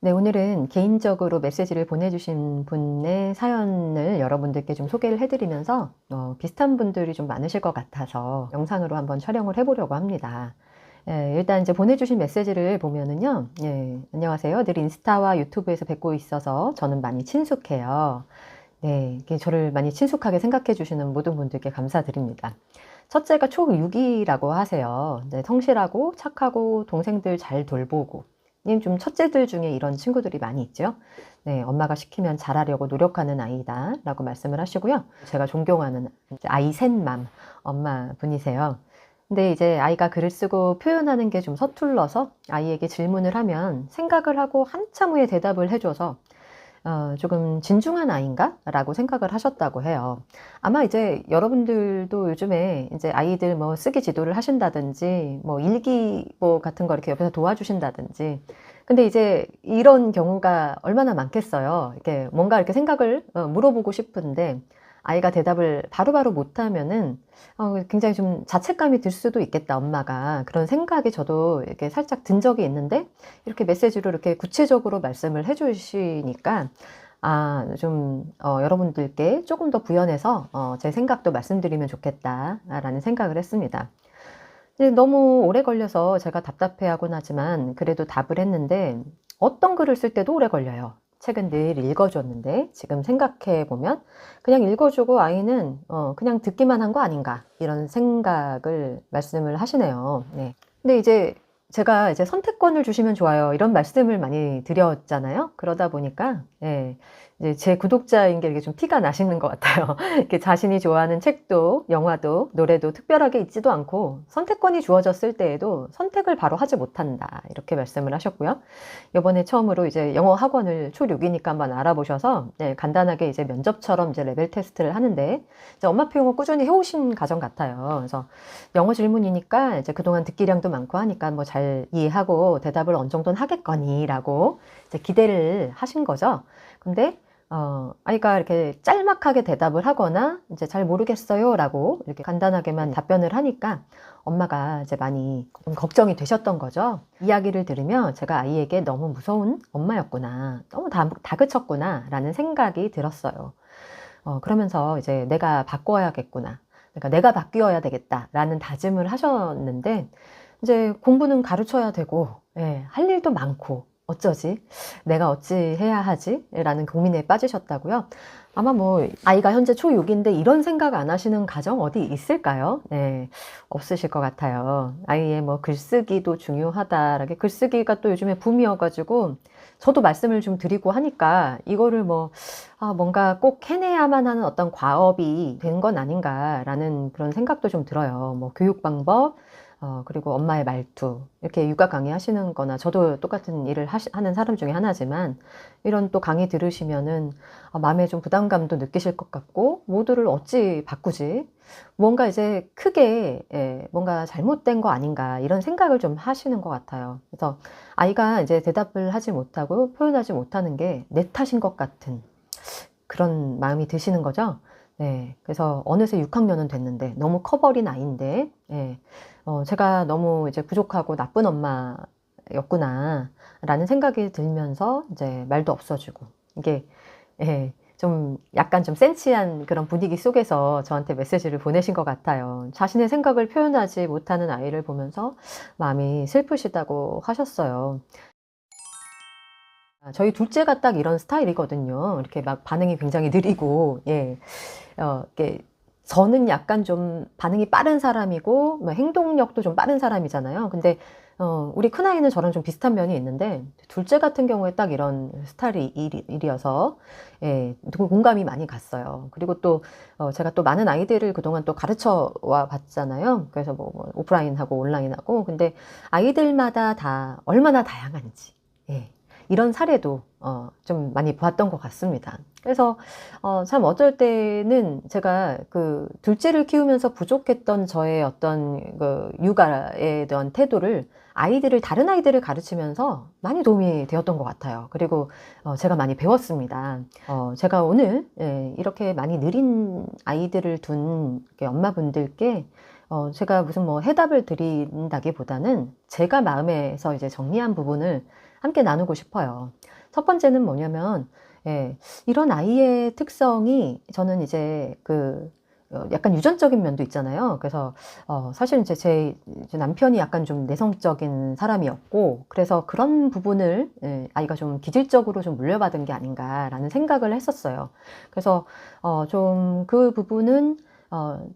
네, 오늘은 개인적으로 메시지를 보내주신 분의 사연을 여러분들께 좀 소개를 해드리면서 비슷한 분들이 좀 많으실 것 같아서 영상으로 한번 촬영을 해보려고 합니다. 일단 이제 보내주신 메시지를 보면은요, 안녕하세요. 늘 인스타와 유튜브에서 뵙고 있어서 저는 많이 친숙해요. 네, 이렇게 저를 많이 친숙하게 생각해 주시는 모든 분들께 감사드립니다. 첫째가 초6이라고 하세요. 네, 성실하고 착하고 동생들 잘 돌보고. 좀 첫째들 중에 이런 친구들이 많이 있죠. 네, 엄마가 시키면 잘하려고 노력하는 아이다 라고 말씀을 하시고요. 제가 존경하는 아이 셋맘 엄마 분이세요. 근데 이제 아이가 글을 쓰고 표현하는 게 좀 서툴러서 아이에게 질문을 하면 생각을 하고 한참 후에 대답을 해줘서 조금 진중한 아이인가? 라고 생각을 하셨다고 해요. 아마 이제 여러분들도 요즘에 이제 아이들 뭐 쓰기 지도를 하신다든지, 뭐 일기 뭐 같은 거 이렇게 옆에서 도와주신다든지. 근데 이제 이런 경우가 얼마나 많겠어요. 이렇게 뭔가 이렇게 생각을 물어보고 싶은데, 아이가 대답을 바로바로 못하면은 굉장히 좀 자책감이 들 수도 있겠다, 엄마가. 그런 생각이 저도 이렇게 살짝 든 적이 있는데, 이렇게 메시지로 이렇게 구체적으로 말씀을 해주시니까, 여러분들께 조금 더 부연해서 제 생각도 말씀드리면 좋겠다라는 생각을 했습니다. 근데 너무 오래 걸려서 제가 답답해하곤 하지만 그래도 답을 했는데 어떤 글을 쓸 때도 오래 걸려요. 책은 늘 읽어줬는데 지금 생각해보면 그냥 읽어주고 아이는 그냥 듣기만 한 거 아닌가 이런 생각을 말씀을 하시네요. 네. 근데 이제 제가 이제 선택권을 주시면 좋아요. 이런 말씀을 많이 드렸잖아요. 그러다 보니까, 이제 제 구독자인 게 이렇게 좀 티가 나시는 것 같아요. 이렇게 자신이 좋아하는 책도, 영화도, 노래도 특별하게 있지도 않고, 선택권이 주어졌을 때에도 선택을 바로 하지 못한다. 이렇게 말씀을 하셨고요. 이번에 처음으로 이제 영어 학원을 초6이니까 한번 알아보셔서, 간단하게 이제 면접처럼 이제 레벨 테스트를 하는데, 이제 엄마표 영어 꾸준히 해오신 가정 같아요. 그래서 영어 질문이니까 이제 그동안 듣기량도 많고 하니까 뭐 잘 이해하고 대답을 어느 정도는 하겠거니라고 이제 기대를 하신 거죠. 근데 아이가 이렇게 짤막하게 대답을 하거나 이제 잘 모르겠어요라고 이렇게 간단하게만 답변을 하니까 엄마가 이제 많이 좀 걱정이 되셨던 거죠. 이야기를 들으며 제가 아이에게 너무 무서운 엄마였구나, 너무 다그쳤구나라는 생각이 들었어요. 그러면서 이제 내가 바꿔야겠구나. 그러니까 내가 바뀌어야 되겠다라는 다짐을 하셨는데 이제 공부는 가르쳐야 되고 할 일도 많고 어쩌지? 내가 어찌 해야 하지? 라는 고민에 빠지셨다고요. 아마 뭐 아이가 현재 초6인데 이런 생각 안 하시는 가정 어디 있을까요? 네, 없으실 것 같아요. 아이의 뭐 글쓰기도 중요하다. 이렇게 글쓰기가 또 요즘에 붐이어가지고 저도 말씀을 좀 드리고 하니까 이거를 뭐 뭔가 꼭 해내야만 하는 어떤 과업이 된 건 아닌가라는 그런 생각도 좀 들어요. 뭐 교육 방법, 그리고 엄마의 말투, 이렇게 육아 강의 하시는 거나 저도 똑같은 일을 하는 사람 중에 하나지만 이런 또 강의 들으시면은 마음에 좀 부담감도 느끼실 것 같고 모두를 어찌 바꾸지? 뭔가 이제 크게 뭔가 잘못된 거 아닌가 이런 생각을 좀 하시는 것 같아요. 그래서 아이가 이제 대답을 하지 못하고 표현하지 못하는 게 내 탓인 것 같은 그런 마음이 드시는 거죠. 네. 그래서 어느새 6학년은 됐는데 너무 커버린 아이인데, 제가 너무 이제 부족하고 나쁜 엄마였구나, 라는 생각이 들면서 이제 말도 없어지고, 이게, 좀 약간 좀 센치한 그런 분위기 속에서 저한테 메시지를 보내신 것 같아요. 자신의 생각을 표현하지 못하는 아이를 보면서 마음이 슬프시다고 하셨어요. 저희 둘째가 딱 이런 스타일이거든요. 이렇게 막 반응이 굉장히 느리고, 이렇게 저는 약간 좀 반응이 빠른 사람이고, 뭐 행동력도 좀 빠른 사람이잖아요. 근데, 우리 큰아이는 저랑 좀 비슷한 면이 있는데, 둘째 같은 경우에 딱 이런 스타일이어서, 공감이 많이 갔어요. 그리고 또, 제가 또 많은 아이들을 그동안 또 가르쳐 와 봤잖아요. 그래서 뭐 오프라인하고 온라인하고. 근데 아이들마다 다 얼마나 다양한지. 이런 사례도 좀 많이 보았던 것 같습니다. 그래서 참 어쩔 때는 제가 그 둘째를 키우면서 부족했던 저의 어떤 그 육아에 대한 태도를 다른 아이들을 가르치면서 많이 도움이 되었던 것 같아요. 그리고 제가 많이 배웠습니다. 제가 오늘 이렇게 많이 느린 아이들을 둔 엄마분들께 제가 무슨 뭐 해답을 드린다기보다는 제가 마음에서 이제 정리한 부분을 함께 나누고 싶어요. 첫 번째는 뭐냐면, 예, 이런 아이의 특성이 저는 이제 약간 유전적인 면도 있잖아요. 그래서 사실 이제 제 남편이 약간 좀 내성적인 사람이었고, 그래서 그런 부분을, 예, 아이가 좀 기질적으로 좀 물려받은 게 아닌가라는 생각을 했었어요. 그래서 좀 그 부분은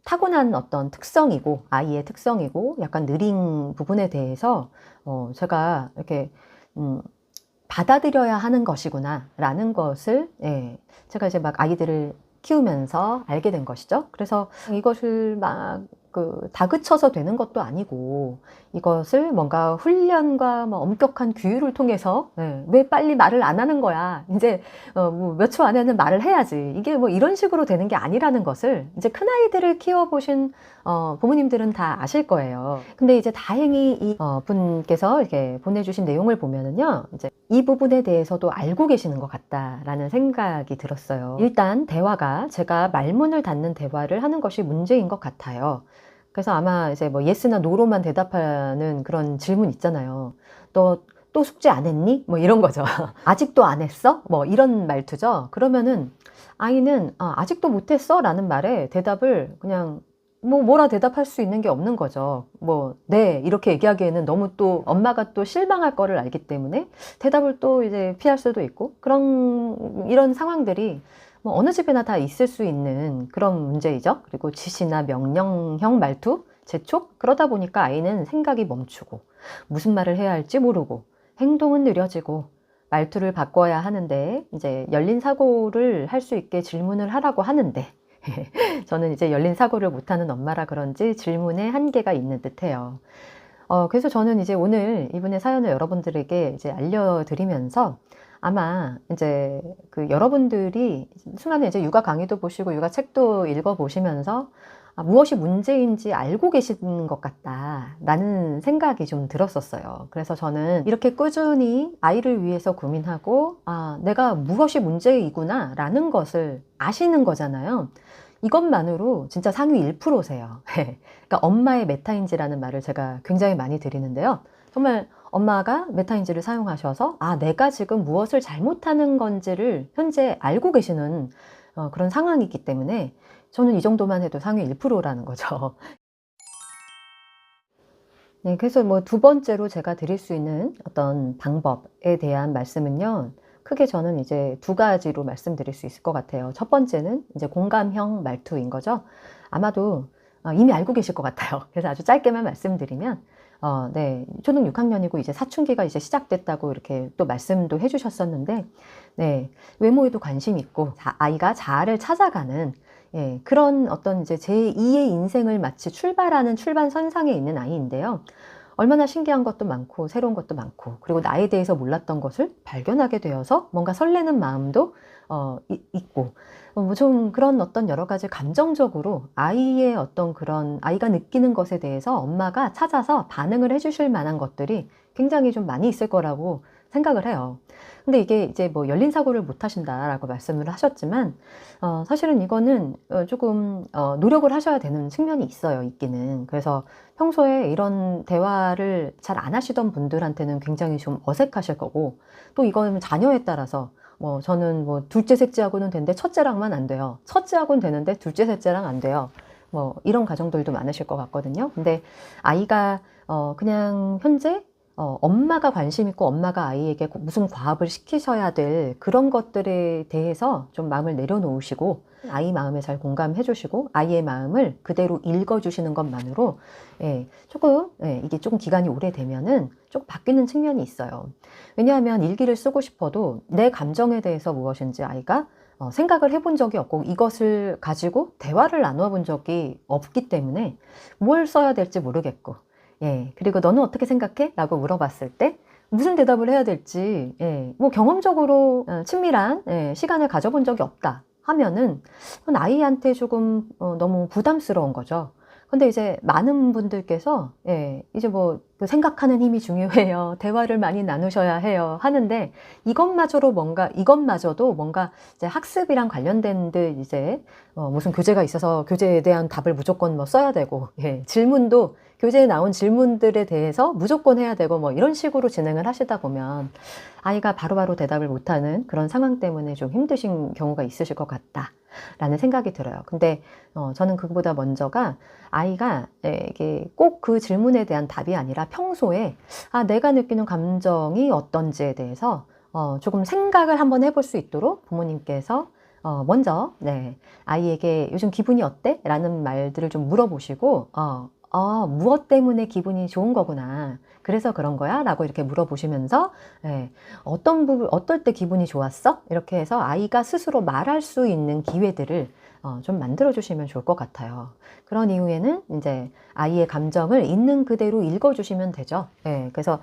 타고난 어떤 특성이고, 아이의 특성이고, 약간 느린 부분에 대해서 제가 이렇게 음, 받아들여야 하는 것이구나 라는 것을, 예, 제가 이제 막 아이들을 키우면서 알게 된 것이죠. 그래서 이것을 막 다그쳐서 되는 것도 아니고, 이것을 뭔가 훈련과 뭐 엄격한 규율을 통해서, 예, 왜 빨리 말을 안 하는 거야, 이제 뭐 몇 초 안에는 말을 해야지, 이게 뭐 이런 식으로 되는 게 아니라는 것을 이제 큰아이들을 키워보신 부모님들은 다 아실 거예요. 근데 이제 다행히 이 분께서 이렇게 보내주신 내용을 보면은요, 이제 이 부분에 대해서도 알고 계시는 것 같다라는 생각이 들었어요. 일단 대화가, 제가 말문을 닫는 대화를 하는 것이 문제인 것 같아요. 그래서 아마 이제 뭐 예스나 노로만 대답하는 그런 질문 있잖아요. 너 또 숙제 안 했니? 뭐 이런 거죠. 아직도 안 했어? 뭐 이런 말투죠. 그러면은 아이는 아직도 못 했어? 라는 말에 대답을 그냥 뭐라 대답할 수 있는 게 없는 거죠. 뭐, 네, 이렇게 얘기하기에는 너무 또 엄마가 또 실망할 거를 알기 때문에 대답을 또 이제 피할 수도 있고, 이런 상황들이 뭐 어느 집에나 다 있을 수 있는 그런 문제이죠. 그리고 지시나 명령형 말투, 재촉, 그러다 보니까 아이는 생각이 멈추고, 무슨 말을 해야 할지 모르고, 행동은 느려지고, 말투를 바꿔야 하는데, 이제 열린 사고를 할 수 있게 질문을 하라고 하는데, 저는 이제 열린 사고를 못하는 엄마라 그런지 질문에 한계가 있는 듯해요. 그래서 저는 이제 오늘 이분의 사연을 여러분들에게 이제 알려드리면서, 아마 이제 여러분들이 수많은 이제 육아 강의도 보시고 육아 책도 읽어보시면서 무엇이 문제인지 알고 계시는 것 같다라는 생각이 좀 들었었어요. 그래서 저는 이렇게 꾸준히 아이를 위해서 고민하고, 내가 무엇이 문제이구나 라는 것을 아시는 거잖아요. 이것만으로 진짜 상위 1%세요. 그러니까 엄마의 메타인지라는 말을 제가 굉장히 많이 드리는데요. 정말 엄마가 메타인지를 사용하셔서 내가 지금 무엇을 잘못하는 건지를 현재 알고 계시는 그런 상황이기 때문에 저는 이 정도만 해도 상위 1%라는 거죠. 네, 그래서 뭐 두 번째로 제가 드릴 수 있는 어떤 방법에 대한 말씀은요, 크게 저는 이제 두 가지로 말씀드릴 수 있을 것 같아요. 첫 번째는 이제 공감형 말투인 거죠. 아마도 이미 알고 계실 것 같아요. 그래서 아주 짧게만 말씀드리면, 네, 초등 6학년이고 이제 사춘기가 이제 시작됐다고 이렇게 또 말씀도 해주셨었는데, 네, 외모에도 관심 있고, 아이가 자아를 찾아가는, 예, 그런 어떤 이제 제2의 인생을 마치 출발하는 출발선상에 있는 아이인데요. 얼마나 신기한 것도 많고 새로운 것도 많고, 그리고 나에 대해서 몰랐던 것을 발견하게 되어서 뭔가 설레는 마음도 있고, 뭐 좀 그런 어떤 여러 가지 감정적으로 아이의 어떤 그런 아이가 느끼는 것에 대해서 엄마가 찾아서 반응을 해주실 만한 것들이 굉장히 좀 많이 있을 거라고 생각을 해요. 근데 이게 이제 뭐 열린 사고를 못 하신다라고 말씀을 하셨지만, 사실은 이거는 조금 노력을 하셔야 되는 측면이 있어요, 있기는. 그래서 평소에 이런 대화를 잘 안 하시던 분들한테는 굉장히 좀 어색하실 거고, 또 이거는 자녀에 따라서 뭐 저는 뭐 둘째 셋째하고는 되는데 첫째랑만 안 돼요. 첫째하고는 되는데 둘째 셋째랑 안 돼요. 뭐 이런 가정들도 많으실 것 같거든요. 근데 아이가 그냥 현재 엄마가 관심 있고 엄마가 아이에게 무슨 과업을 시키셔야 될 그런 것들에 대해서 좀 마음을 내려놓으시고, 아이 마음에 잘 공감해 주시고 아이의 마음을 그대로 읽어 주시는 것만으로, 예, 조금, 예, 이게 조금 기간이 오래되면은 조금 바뀌는 측면이 있어요. 왜냐하면 일기를 쓰고 싶어도 내 감정에 대해서 무엇인지 아이가 생각을 해본 적이 없고 이것을 가지고 대화를 나눠 본 적이 없기 때문에 뭘 써야 될지 모르겠고, 예, 그리고 너는 어떻게 생각해? 라고 물어봤을 때 무슨 대답을 해야 될지, 예, 뭐 경험적으로 친밀한, 예, 시간을 가져본 적이 없다 하면은 그건 아이한테 조금 너무 부담스러운 거죠. 근데 이제 많은 분들께서, 예, 이제 그 생각하는 힘이 중요해요, 대화를 많이 나누셔야 해요 하는데, 이것마저도 뭔가 이제 학습이랑 관련된 듯 이제 무슨 교재가 있어서 교재에 대한 답을 무조건 뭐 써야 되고, 예, 질문도 교재에 나온 질문들에 대해서 무조건 해야 되고 뭐 이런 식으로 진행을 하시다 보면 아이가 바로바로 대답을 못하는 그런 상황 때문에 좀 힘드신 경우가 있으실 것 같다라는 생각이 들어요. 근데 저는 그거보다 먼저가 아이가 이게 꼭 그 질문에 대한 답이 아니라 평소에 내가 느끼는 감정이 어떤지에 대해서 조금 생각을 한번 해볼 수 있도록 부모님께서 먼저 아이에게 요즘 기분이 어때? 라는 말들을 좀 물어보시고 무엇 때문에 기분이 좋은 거구나. 그래서 그런 거야? 라고 이렇게 물어보시면서 어떨 때 기분이 좋았어? 이렇게 해서 아이가 스스로 말할 수 있는 기회들을 좀 만들어 주시면 좋을 것 같아요. 그런 이후에는 이제 아이의 감정을 있는 그대로 읽어 주시면 되죠. 그래서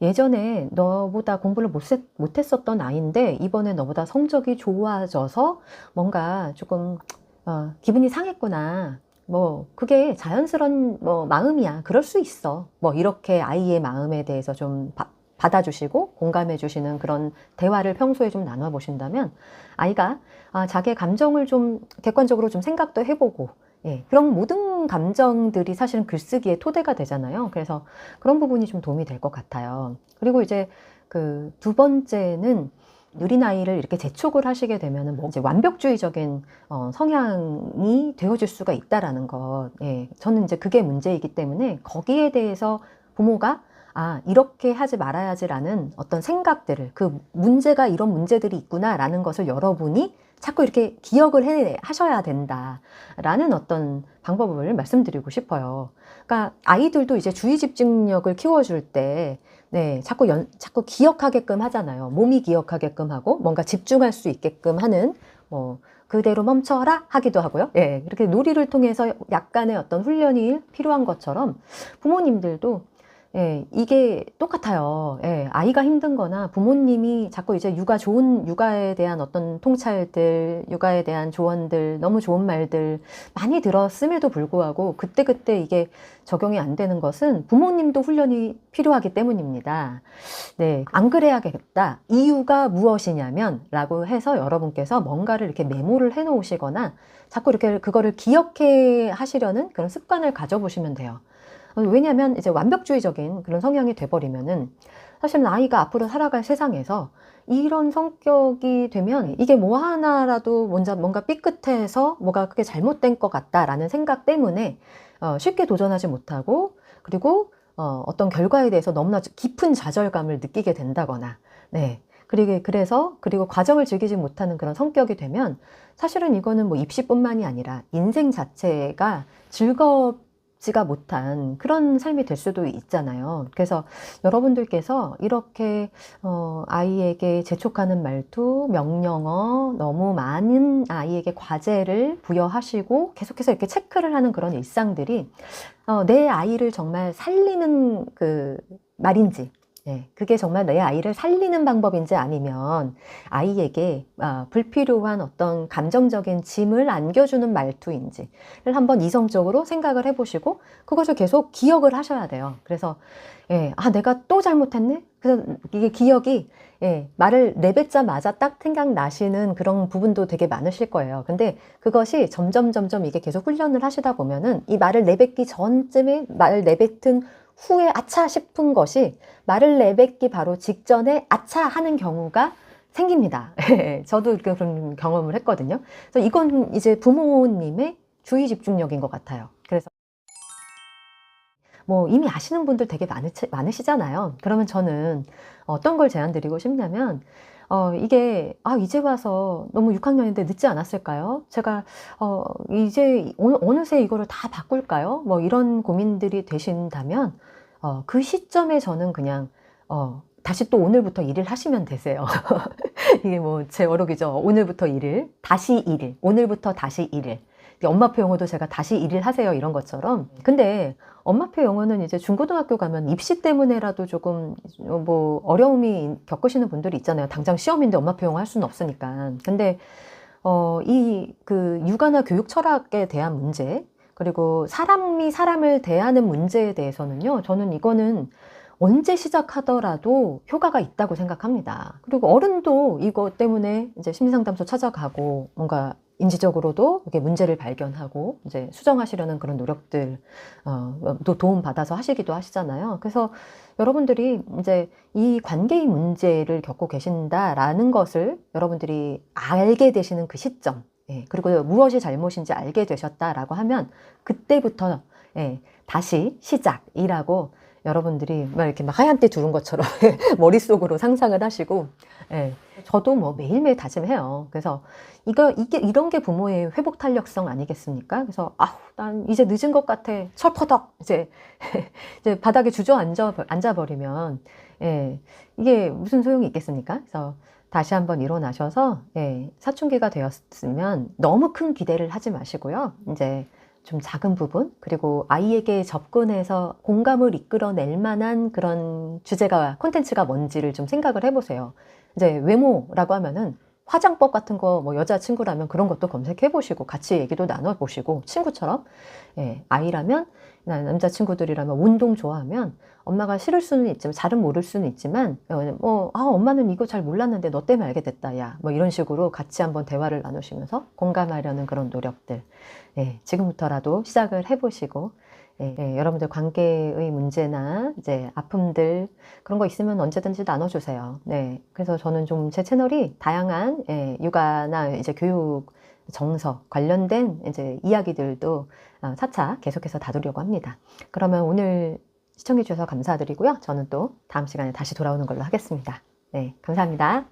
예전에 너보다 공부를 못했었던 아이인데 이번에 너보다 성적이 좋아져서 뭔가 조금 기분이 상했구나. 뭐 그게 자연스러운 마음이야. 그럴 수 있어. 뭐 이렇게 아이의 마음에 대해서 좀 받아주시고 공감해 주시는 그런 대화를 평소에 좀 나눠 보신다면 아이가 자기의 감정을 좀 객관적으로 좀 생각도 해보고 그런 모든 감정들이 사실은 글쓰기의 토대가 되잖아요. 그래서 그런 부분이 좀 도움이 될 것 같아요. 그리고 이제 그 두 번째는 느린 아이를 이렇게 재촉을 하시게 되면은 이제 완벽주의적인 성향이 되어질 수가 있다라는 것. 저는 이제 그게 문제이기 때문에 거기에 대해서 부모가 이렇게 하지 말아야지라는 어떤 생각들을 그 문제가 이런 문제들이 있구나라는 것을 여러분이 자꾸 이렇게 기억을 하셔야 된다라는 어떤 방법을 말씀드리고 싶어요. 그러니까 아이들도 이제 주의 집중력을 키워줄 때 자꾸 기억하게끔 하잖아요. 몸이 기억하게끔 하고 뭔가 집중할 수 있게끔 하는 그대로 멈춰라 하기도 하고요. 이렇게 놀이를 통해서 약간의 어떤 훈련이 필요한 것처럼 부모님들도 이게 똑같아요. 아이가 힘든 거나 부모님이 자꾸 이제 육아에 대한 어떤 통찰들, 육아에 대한 조언들, 너무 좋은 말들 많이 들었음에도 불구하고 그때그때 이게 적용이 안 되는 것은 부모님도 훈련이 필요하기 때문입니다. 안 그래야겠다. 이유가 무엇이냐면 라고 해서 여러분께서 뭔가를 이렇게 메모를 해 놓으시거나 자꾸 이렇게 그거를 기억해 하시려는 그런 습관을 가져보시면 돼요. 왜냐하면 이제 완벽주의적인 그런 성향이 돼버리면은 사실은 아이가 앞으로 살아갈 세상에서 이런 성격이 되면 이게 뭐 하나라도 뭔가 삐끗해서 뭐가 그게 잘못된 것 같다라는 생각 때문에 쉽게 도전하지 못하고 그리고 어떤 결과에 대해서 너무나 깊은 좌절감을 느끼게 된다거나 그리고 과정을 즐기지 못하는 그런 성격이 되면 사실은 이거는 뭐 입시뿐만이 아니라 인생 자체가 즐겁지가 못한 그런 삶이 될 수도 있잖아요. 그래서 여러분들께서 이렇게 아이에게 재촉하는 말투, 명령어, 너무 많은 아이에게 과제를 부여하시고 계속해서 이렇게 체크를 하는 그런 일상들이 내 아이를 정말 살리는 그 말인지 그게 정말 내 아이를 살리는 방법인지 아니면 아이에게 불필요한 어떤 감정적인 짐을 안겨주는 말투인지를 한번 이성적으로 생각을 해보시고 그것을 계속 기억을 하셔야 돼요. 그래서 내가 또 잘못했네? 그래서 이게 기억이 말을 내뱉자마자 딱 생각나시는 그런 부분도 되게 많으실 거예요. 근데 그것이 점점 이게 계속 훈련을 하시다 보면은 이 말을 내뱉기 전쯤에 말을 내뱉은 후에 아차 싶은 것이 말을 내뱉기 바로 직전에 아차 하는 경우가 생깁니다. 저도 그런 경험을 했거든요. 그래서 이건 이제 부모님의 주의 집중력인 것 같아요. 그래서 뭐 이미 아시는 분들 되게 많으시잖아요. 그러면 저는 어떤 걸 제안드리고 싶냐면 이게 이제 와서 너무 6학년인데 늦지 않았을까요? 제가 이제 어느새 이거를 다 바꿀까요? 뭐 이런 고민들이 되신다면 그 시점에 저는 그냥 다시 또 오늘부터 일을 하시면 되세요. 이게 뭐 제 어록이죠. 오늘부터 일을, 다시 일을, 오늘부터 다시 일을. 엄마표 영어도 제가 다시 일을 하세요 이런 것처럼. 근데 엄마표 영어는 이제 중고등학교 가면 입시 때문에라도 조금 뭐 어려움이 겪으시는 분들이 있잖아요. 당장 시험인데 엄마표 영어 할 수는 없으니까. 근데 이 그 육아나 교육 철학에 대한 문제 그리고 사람이 사람을 대하는 문제에 대해서는요. 저는 이거는 언제 시작하더라도 효과가 있다고 생각합니다. 그리고 어른도 이거 때문에 이제 심리상담소 찾아가고 뭔가 인지적으로도 이렇게 문제를 발견하고 이제 수정하시려는 그런 노력들 또 도움받아서 하시기도 하시잖아요. 그래서 여러분들이 이제 이 관계의 문제를 겪고 계신다라는 것을 여러분들이 알게 되시는 그 시점, 예, 그리고 무엇이 잘못인지 알게 되셨다라고 하면 그때부터 예, 다시 시작이라고 여러분들이 막 이렇게 막 하얀 때 두른 것처럼 머릿속으로 상상을 하시고, 예, 저도 뭐 매일매일 다짐해요. 그래서 이런 게 부모의 회복 탄력성 아니겠습니까? 그래서 아우 난 이제 늦은 것 같아 철퍼덕 이제 바닥에 앉아버리면 예, 이게 무슨 소용이 있겠습니까? 그래서 다시 한번 일어나셔서 예, 사춘기가 되었으면 너무 큰 기대를 하지 마시고요. 이제 좀 작은 부분, 그리고 아이에게 접근해서 공감을 이끌어낼 만한 그런 주제가, 콘텐츠가 뭔지를 좀 생각을 해보세요. 이제 외모라고 하면은 화장법 같은 거, 뭐 여자친구라면 그런 것도 검색해 보시고 같이 얘기도 나눠 보시고 친구처럼, 예, 아이라면 남자친구들이라면 운동 좋아하면 엄마가 싫을 수는 있지만 잘은 모를 수는 있지만 엄마는 이거 잘 몰랐는데 너 때문에 알게 됐다 야, 뭐 이런 식으로 같이 한번 대화를 나누시면서 공감하려는 그런 노력들, 예, 지금부터라도 시작을 해보시고, 예, 예, 여러분들 관계의 문제나 이제 아픔들 그런 거 있으면 언제든지 나눠주세요. 네, 그래서 저는 좀 제 채널이 다양한 예, 육아나 이제 교육 정서 관련된 이제 이야기들도 차차 계속해서 다루려고 합니다. 그러면 오늘 시청해 주셔서 감사드리고요. 저는 또 다음 시간에 다시 돌아오는 걸로 하겠습니다. 네, 감사합니다.